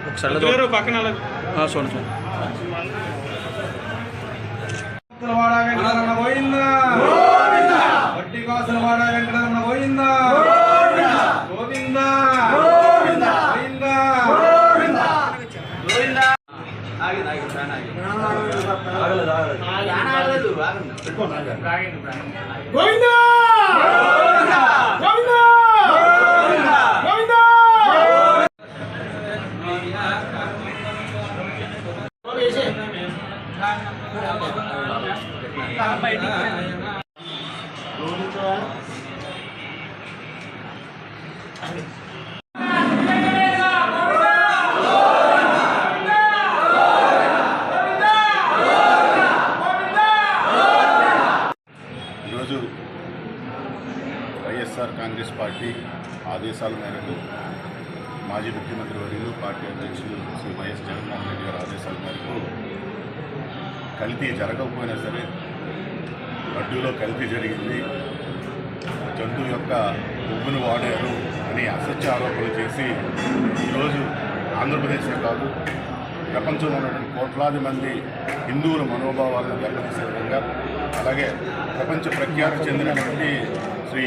ఒకసారి పక్కన చూడండి వాడ వెంకటరమణ గోవిందా వడ్డీ కాసుల వాడ వెంకటరమణ గోవిందా గోవిందా గోవిందా గోవిందా గోవిందా ఈరోజు వైఎస్ఆర్ కాంగ్రెస్ పార్టీ ఆదేశాల మేరకు మాజీ ముఖ్యమంత్రి వర్యులు పార్టీ అధ్యక్షులు శ్రీ వైఎస్ జగన్మోహన్ రెడ్డి గారి ఆదేశాల మేరకు కల్తీ జరగకపోయినా సరే లడ్డూలో కల్తీ జరిగింది, జంతువు యొక్క ఉప్పును వాడారు అని అసత్య ఆరోపణలు చేసి ఈరోజు ఆంధ్రప్రదేశే కాదు ప్రపంచంలో ఉన్నటువంటి కోట్లాది మంది హిందువుల మనోభావాలను దెబ్బతీసే విధంగా, అలాగే ప్రపంచ ప్రఖ్యాతి చెందినటువంటి శ్రీ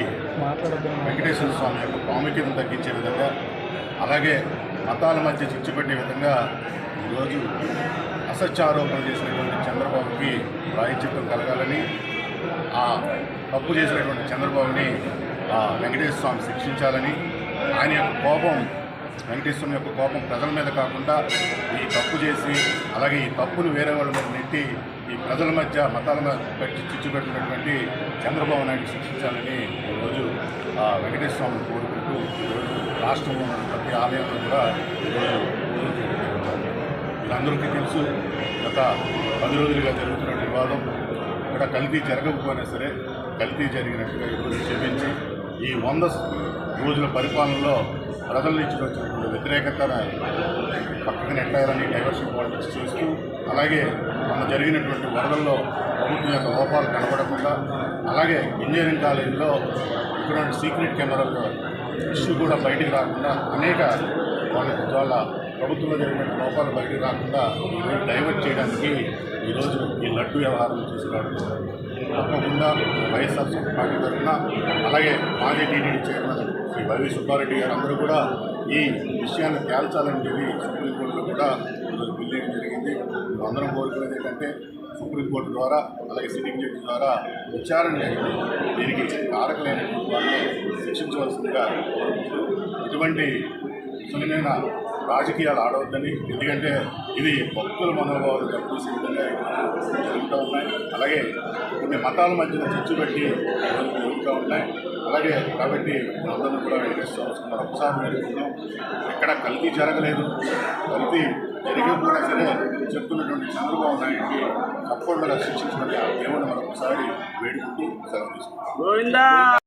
వెంకటేశ్వర స్వామి యొక్క ప్రాముఖ్యతను తగ్గించే విధంగా, అలాగే మతాల మధ్య చిచ్చు పెట్టే విధంగా ఈరోజు అసత్య ఆరోపణలు చేసినటువంటి చంద్రబాబుకి ప్రాయశ్చిత్తం కలగాలని, ఆ తప్పు చేసినటువంటి చంద్రబాబుని వెంకటేశ్వర స్వామి శిక్షించాలని, ఆయన యొక్క కోపం వెంకటేశ్వరం యొక్క కోపం ప్రజల మీద కాకుండా ఈ తప్పు చేసి అలాగే ఈ తప్పును వేరే వాళ్ళ మీద నెట్టి ఈ ప్రజల మధ్య మతాల మీద పెట్టి చిచ్చు పెడుతున్నటువంటి చంద్రబాబు నాయుడు శిక్షించాలని ఈరోజు వెంకటేశ్వర స్వామిని కోరుకుంటూ ఈరోజు రాష్ట్రంలో ఉన్న ప్రతి ఆలయంలో కూడా ఈరోజు వీళ్ళందరికీ తెలుసు. గత 10 రోజులుగా జరుగుతున్న వివాదం ఇక్కడ కల్తీ జరగకపోయినా సరే కల్తీ జరిగినట్టుగా ఈరోజు క్షమించి ఈ 100 రోజుల పరిపాలనలో ప్రజల నుంచి వచ్చినటువంటి వ్యతిరేకతను పక్కకు నెట్టాలని డైవర్షన్ పాలిటిక్స్ చేస్తూ, అలాగే మొన్న జరిగినటువంటి వరదల్లో ప్రభుత్వం యొక్క లోపాలు కనబడకుండా, అలాగే ఇంజనీరింగ్ కాలేజీలో ఇక్కడ సీక్రెట్ కెమెరాల ఇష్యూ కూడా బయటికి రాకుండా అనేక వాళ్ళ ప్రభుత్వంలో జరిగిన లోపాలు బయటికి రాకుండా ఈరోజు డైవర్ట్ చేయడానికి ఈరోజు ఈ లడ్డు వ్యవహారం తీసుకురావడం తప్పకుండా వైఎస్ఆర్ పార్టీ తరఫున, అలాగే మాజీ TDP chairman Shri YV Subba Reddy గారు అందరూ కూడా ఈ విషయాన్ని తేల్చాలని చెప్పి సుప్రీంకోర్టులో కూడా ఈరోజు బిల్లు వేయడం జరిగింది. అందరం కోరుకునేది ఏంటంటే సుప్రీంకోర్టు ద్వారా అలాగే సిట్టింగ్ జడ్జి ద్వారా విచారణ జరిగింది, దీనికి కారకులైనటువంటి వారిని శిక్షించవలసిందిగా కోరుకుంటూ ఇటువంటి సున్నితమైన రాజకీయాలు ఆడవద్దని, ఎందుకంటే ఇది భక్తుల మనోభావాలు దెబ్బతీసే విధంగా జరుగుతూ ఉన్నాయి. అలాగే కొన్ని మతాల మధ్యన చిచ్చు పెట్టి జరుగుతూ ఉన్నాయి. అలాగే కాబట్టి అందరూ కూడా వెంకటేశ్వర ఒకసారి వేడుకున్నాం, ఎక్కడ కల్తీ జరగలేదు, కల్తీ జరిగిపోయినా సరే చెప్తున్నటువంటి చంద్రబాబు నాయుడికి తప్పకుండా శిక్షించమని ఆ దేవుని మరొకసారి వేడుకుంటూ సెలవు తీసుకుంటాం.